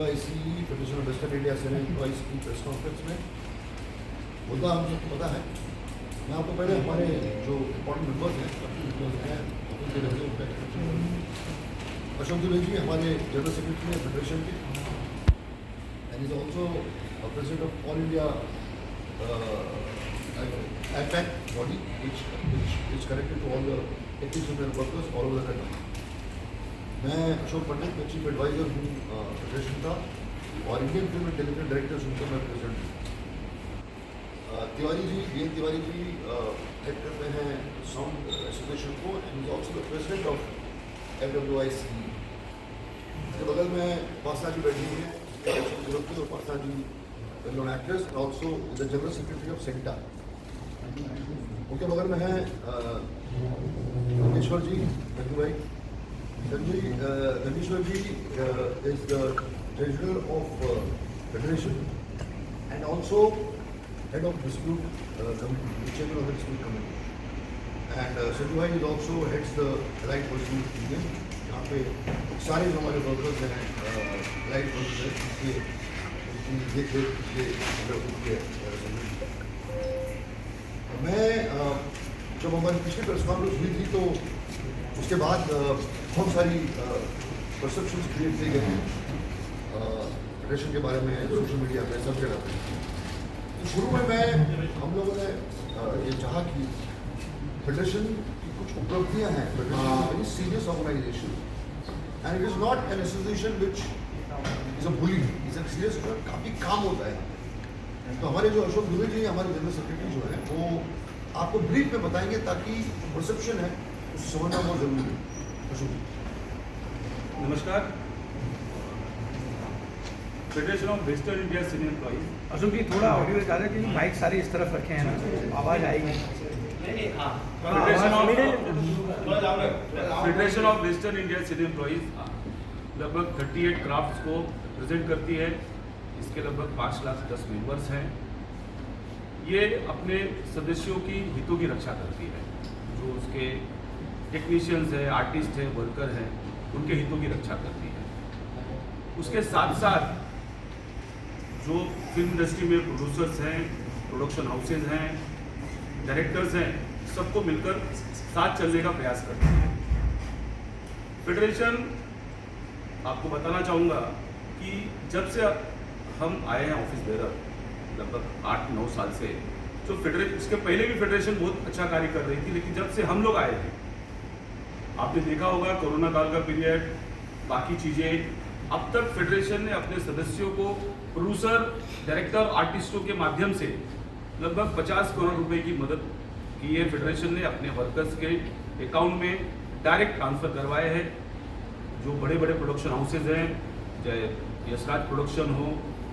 ICE federation of Western India से employees की press conference में मुद्दा हम सबको पता है। मैं आपको पहले हमारे जो इम्पोर्टेंट मेंबर्स हैं अशोक दुबे जी हमारे जनरल सेक्रेटरी हैं फेडरेशन के, and is also president of all India APAC body which is connected to all the technicians and workers all over the country. मैं अशोक पंडित, मैं चीफ एडवाइज़र हूँ फेडरेशन का, और Indian film and television directors उनका मैं president हूँ। Tiwari ji, BN Tiwari ji head करते हैं साउंड एसोसिएशन को, and is also the president of FWIC। इसके बगल में पासना जी बैठी हुई हैं, और पासना ji well known actress, and also the general secretary of CINTAA. उनके बगल में है गंगेश्वर जी, रघु भाई। Gandeshwar ji is the treasurer of federation and also head of dispute committee, chairman of the dispute committee. And Sanju bhai is also heads the allied pursuit union. यहाँ पे सारे जो हमारे वर्कर्स हैं allied workers हैं, उनकी देख-रेख उनके मैं जब हमारी पिछली प्रेस कॉन्फ्रेंस हुई थी तो उसके बाद बहुत सारी परसेप्शंस क्रिएट किए गए हैं फेडरेशन के बारे में, सोशल मीडिया में, सब जगह पे। तो शुरू में हम लोगों ने ये चाहा कि फेडरेशन की कुछ उपलब्धियां हैं। Federation very serious organisation and it is not an association which is a bully, is a serious, काफ़ी काम होता है। तो हमारे जो अशोक दुबे जी हमारे जनरल सेक्रेटरी जो हैं वो आपको ब्रीफ में बताएंगे ताकि परसेप्शन है उसे समझना बहुत जरूरी है। नमस्कार, federation of Western India senior employees. Ashok ji थोड़ा ऑडियो ज़्यादा कि माइक सारे इस तरफ रखे हैं ना, आवाज़ आएगी। Federation of Western India senior employees लगभग 38 क्राफ्ट्स को प्रेजेंट करती है। इसके लगभग 5,10,000 मेंबर्स हैं। ये अपने सदस्यों की हितों की रक्षा करती है। जो उसके टेक्नीशियंस है, आर्टिस्ट है, वर्कर हैं, उनके हितों की रक्षा करती है। उसके साथ साथ जो फिल्म इंडस्ट्री में प्रोड्यूसर्स हैं, प्रोडक्शन हाउसेज हैं, डायरेक्टर्स हैं, सबको मिलकर साथ चलने का प्रयास करती है। फेडरेशन, आपको बताना चाहूँगा कि जब से हम आए हैं ऑफिस बेरर लगभग 8-9 साल से, जो फेडरेशन, इसके पहले भी फेडरेशन बहुत अच्छा कार्य कर रही थी, लेकिन जब से हम लोग आए हैं, आपने देखा होगा कोरोना काल का पीरियड, बाकी चीज़ें, अब तक फेडरेशन ने अपने सदस्यों को प्रोड्यूसर, डायरेक्टर, आर्टिस्टों के माध्यम से लगभग 50 करोड़ रुपए की मदद की है। फेडरेशन ने अपने वर्कर्स के अकाउंट में डायरेक्ट ट्रांसफ़र करवाए हैं। जो बड़े बड़े प्रोडक्शन हाउसेज हैं, चाहे यशराज प्रोडक्शन हो,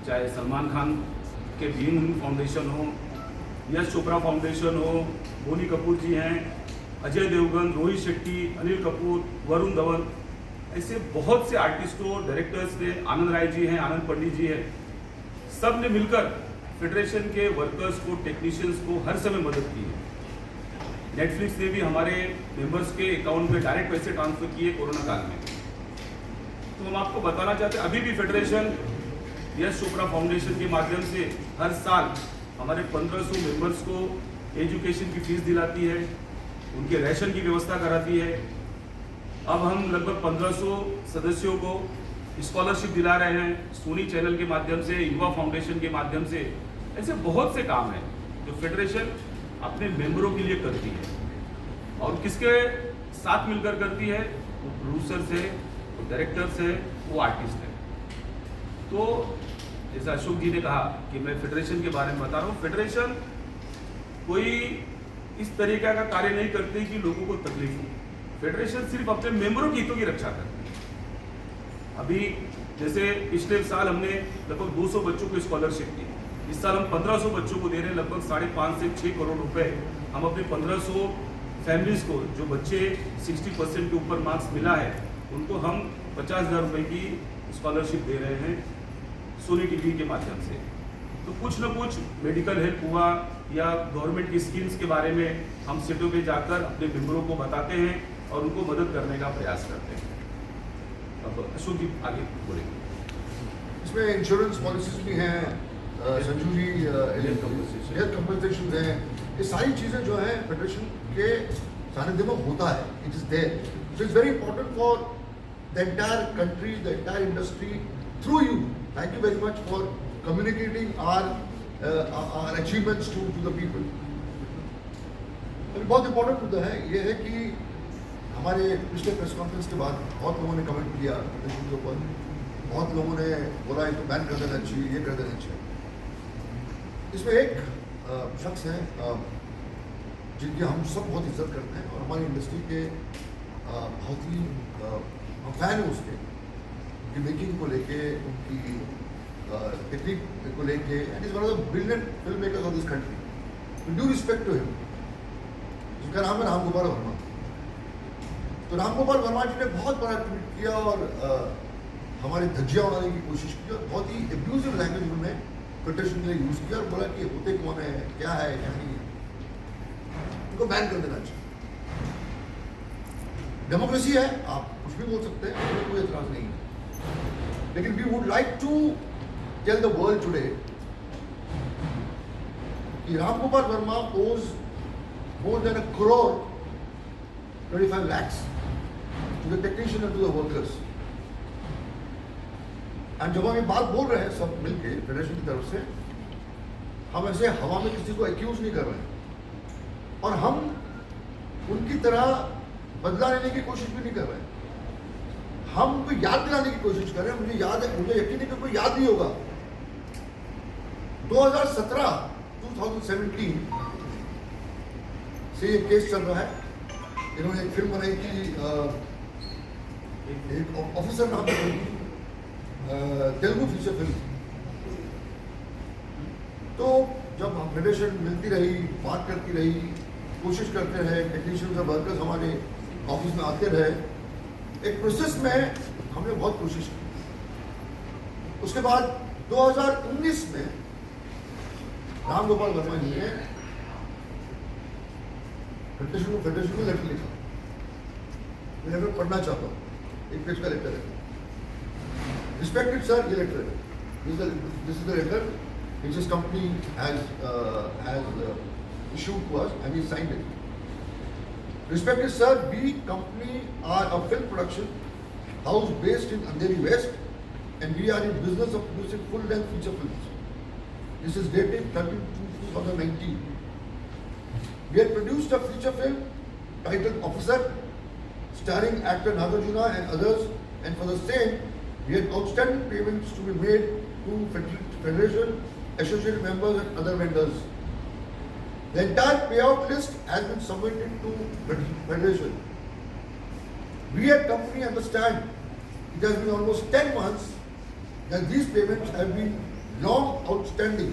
चाहे सलमान खान के बीइंग फाउंडेशन हो, यश चोपड़ा फाउंडेशन हो, बोनी कपूर जी हैं, अजय देवगन, रोहित शेट्टी, अनिल कपूर, वरुण धवन, ऐसे बहुत से आर्टिस्टों, डायरेक्टर्स ने, आनंद राय जी हैं, आनंद पंडित जी हैं, सब ने मिलकर फेडरेशन के वर्कर्स को, टेक्नीशियंस को हर समय मदद की है। नेटफ्लिक्स ने भी हमारे मेंबर्स के अकाउंट में डायरेक्ट पैसे ट्रांसफर किए कोरोना काल में। तो हम आपको बताना चाहते हैं, अभी भी फेडरेशन यश चोपड़ा फाउंडेशन के माध्यम से हर साल हमारे 1500 मेंबर्स को एजुकेशन की फीस दिलाती है, उनके राशन की व्यवस्था कराती है। अब हम लगभग 1500 सदस्यों को स्कॉलरशिप दिला रहे हैं सोनी चैनल के माध्यम से, युवा फाउंडेशन के माध्यम से। ऐसे बहुत से काम हैं जो फेडरेशन अपने मेंबरों के लिए करती है, और किसके साथ मिलकर करती है, वो प्रोड्यूसर्स है, वो डायरेक्टर्स है, वो आर्टिस्ट है। तो जैसा अशोक जी ने कहा कि मैं फेडरेशन के बारे में बता रहा हूँ, फेडरेशन कोई इस तरीके का कार्य नहीं करती कि लोगों को तकलीफ हो। फेडरेशन सिर्फ अपने मेंबरों की हितों की रक्षा करती है। अभी जैसे पिछले साल हमने लगभग 200 बच्चों को स्कॉलरशिप दी, इस साल हम 1500 बच्चों को दे रहे हैं। लगभग 5.5 से 6 करोड़ रुपए हम अपने 1500 फैमिलीज को, जो बच्चे 60% के ऊपर मार्क्स मिला है, उनको हम 50,000 रुपये की स्कॉलरशिप दे रहे हैं सोनी टीवी के माध्यम से। तो कुछ न कुछ मेडिकल हेल्प हुआ या गवर्नमेंट की स्कीम्स के बारे में हम सीटों पे जाकर अपने मेंबरों को बताते हैं और उनको मदद करने का प्रयास करते हैं। अब अशोक जी आगे बोलेंगे। इसमें इंश्योरेंस पॉलिसीज भी हैं, संजू जी, हेल्थ कंपनसेशन हैं, ये सारी चीज़ें जो हैं फेडरेशन के सानिध्य में होता है, it is there. So it's very important for the entire country, the entire industry, through you. Thank you very much for communicating our achievements to the people. बहुत इंपॉर्टेंट मुद्दा है ये है कि हमारे पिछले प्रेस कॉन्फ्रेंस के बाद बहुत लोगों ने कमेंट किया फेडरेशन के ऊपर, बहुत लोगों ने बोला इनको बैन कर देना चाहिए, ये कर देना चाहिए. इसमें एक शख्स है जिनकी हम सब बहुत इज्जत करते हैं और हमारी इंडस्ट्री के बहुत ही हम फैन हैं उसके, उनकी मेकिंग को लेके, उनकी टेक्निक को लेके, and is one of the brilliant film makers of this country. With due respect to him, जिसका नाम है राम गोपाल वर्मा. तो राम गोपाल वर्मा जी ने बहुत बड़ा ट्वीट किया और हमारी धज्जियां उड़ाने की कोशिश की और बहुत ही एब्यूजिव लैंग्वेज उन्होंने फेडरेशन के लिए यूज किया और बोला कि होते कौन है, क्या नहीं है, उनको बैन कर देना चाहिए. डेमोक्रेसी है, आप कुछ भी बोल सकते हैं, हमें कोई एतराज नहीं है. लेकिन we would like to tell the world today कि Ram Gopal Varma owes more than 1 crore 25 lakhs to the technician and to the workers. And जब हम ये बात बोल रहे हैं सब मिलके फेडरेशन की तरफ से, हम ऐसे हवा में किसी को एक्यूज नहीं कर रहे हैं और हम उनकी तरह बदला लेने की कोशिश भी नहीं कर रहे हैं. हम उनको याद दिलाने की कोशिश कर रहे हैं. मुझे याद है, मुझे यकीन है कि कोई याद नहीं होगा 2017 से ये केस चल रहा है. इन्होंने एक फिल्म बनाई थी, एक ऑफिसर नाम की तेलुगु फीचर फिल्म. तो जब फेडरेशन मिलती रही, बात करती रही, कोशिश करते रहे, टेक्नीशियंस और वर्कर्स हमारे ऑफिस में आते रहे, एक प्रोसेस में हमने बहुत कोशिश की. उसके बाद 2019 में राम गोपाल वर्मा जी ने फेडरेशन में लेटर लिखा. मैं लेटर पढ़ना चाहता हूँ, एक पेज का लेटर है. Respected sir, ये लेटर है. This is the letter which his company has issued to us and he signed it. Respected sir, we company are a film production house based in Andheri West and we are in business of producing full-length feature films. This is dated 13/2019. We had produced a feature film titled Officer, starring actor Nagarjuna and others, and for the same, we had outstanding payments to be made to Federation, associated members and other vendors. The entire payout list has been submitted to Federation. We at company understand it has been almost 10 months that these payments have been long outstanding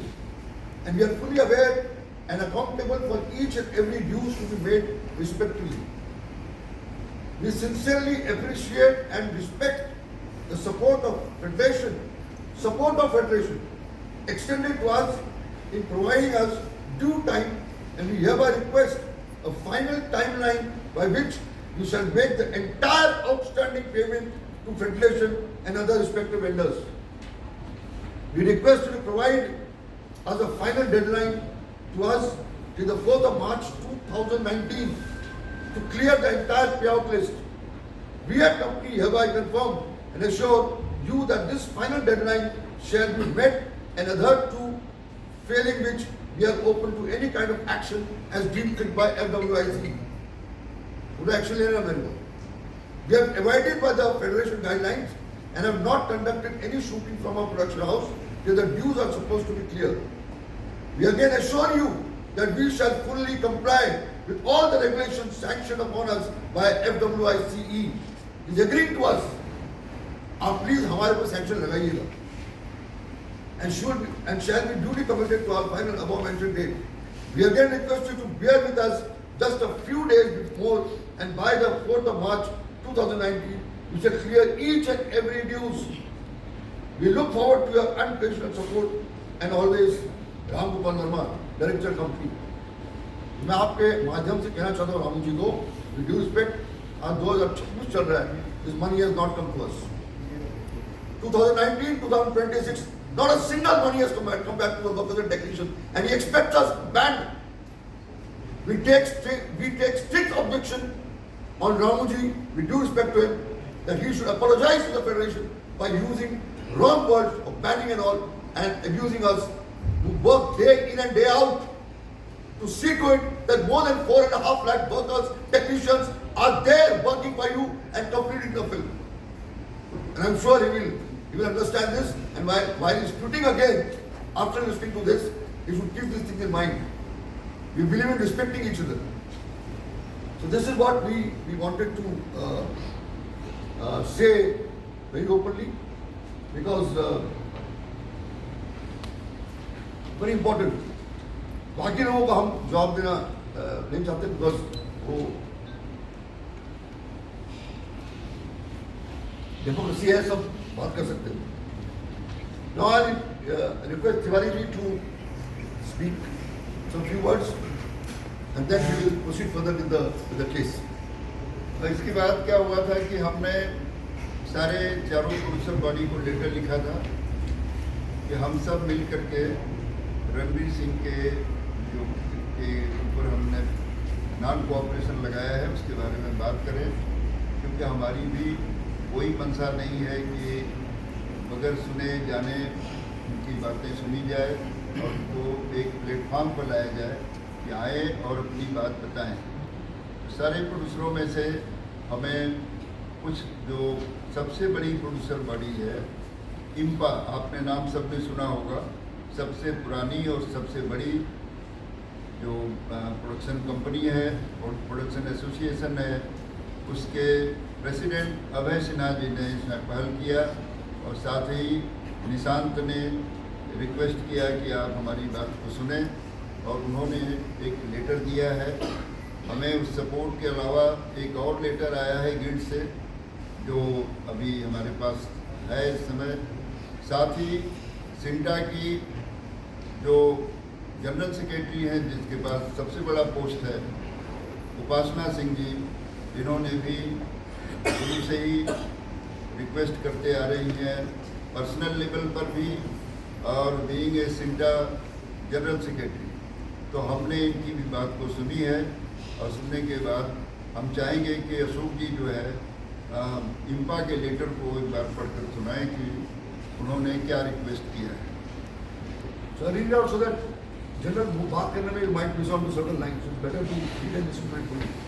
and we are fully aware and accountable for each and every dues to be made respectively. We sincerely appreciate and respect the support of Federation extended to us in providing us due time, and we hereby request a final timeline by which we shall make the entire outstanding payment to Federation and other respective vendors. We request you to provide us a final deadline to us till the 4th of March 2019 to clear the entire payout list. We at company hereby confirm and assure you that this final deadline shall be met and adhered to, failing which we are open to any kind of action as deemed fit by FWIC. Would action लेना मेरे को. We have abided by the Federation guidelines and have not conducted any shooting from our production house till the dues are supposed to be clear. We again assure you that we shall fully comply with all the regulations sanctioned upon us by FWICE. Is agreeing to us. आप please हमारे पर sanction लगाइएगा and shall be duly committed to our final above mentioned date. We again request you to bear with us just a few days before and by the 4th of March 2019 we shall clear each and every dues. We look forward to your unconditional support and always Ram Gopal Verma, director company. मैं आपके माध्यम से कहना चाहता हूँ रामू जी को, with due respect, आज 2026 चल रहा है, this money has not come to us. 2019, 2026, not a single money has come back to the workers and technicians, and he expects us banned. We take strict objection on Ramuji, with due respect to him, that he should apologize to the Federation by using wrong words of banning and all, and abusing us, who work day in and day out to see to it that more than 4.5 lakh workers, technicians are there working for you and completing the film. And I'm sure he will understand this, and while he's shooting again, after listening to this, he should keep this thing in mind. We believe in respecting each other. So this is what we wanted to say very openly, because very important. बाकी लोगों को हम जवाब देना नहीं चाहते, because वो democracy है, सब बात कर सकते हैं. Now I request Tiwari ji to speak some few words, and then we will proceed further with the case. इसके बाद क्या हुआ था कि हमने सारे चारों प्रोड्यूसर बॉडी को लेटर लिखा था कि हम सब मिल करके रणवीर सिंह के जो के ऊपर हमने नॉन कोऑपरेशन लगाया है उसके बारे में बात करें, क्योंकि हमारी भी कोई मंशा नहीं है कि बगैर सुने जाने उनकी बातें सुनी जाए और उनको एक प्लेटफॉर्म पर लाया जाए कि आए और अपनी बात बताएं. सारे प्रोड्यूसरों में से हमें कुछ जो सबसे बड़ी प्रोड्यूसर बॉडी है इम्पा, आपने नाम सबने सुना होगा, सबसे पुरानी और सबसे बड़ी जो प्रोडक्शन कंपनी है और प्रोडक्शन एसोसिएशन है, उसके प्रेसिडेंट अभय सिन्हा जी ने इसमें पहल किया और साथ ही निशांत ने रिक्वेस्ट किया कि आप हमारी बात को सुने, और उन्होंने एक लेटर दिया है. हमें उस सपोर्ट के अलावा एक और लेटर आया है गिल्ड से जो अभी हमारे पास है इस समय. साथ ही सिंटा की जो जनरल सेक्रेटरी हैं जिसके पास सबसे बड़ा पोस्ट है, उपासना सिंह जी, इन्होंने भी शुरू से ही रिक्वेस्ट करते आ रही हैं पर्सनल लेवल पर भी, और being a CINTAA general secretary. तो हमने इनकी भी बात को सुनी है, और सुनने के बाद हम चाहेंगे कि अशोक जी जो है इम्पा के लेटर को एक बार पढ़कर सुनाएं कि उन्होंने क्या रिक्वेस्ट किया है. So I read it out so that general बात करने में might miss on to certain lines. So it's better to read and listen to my point.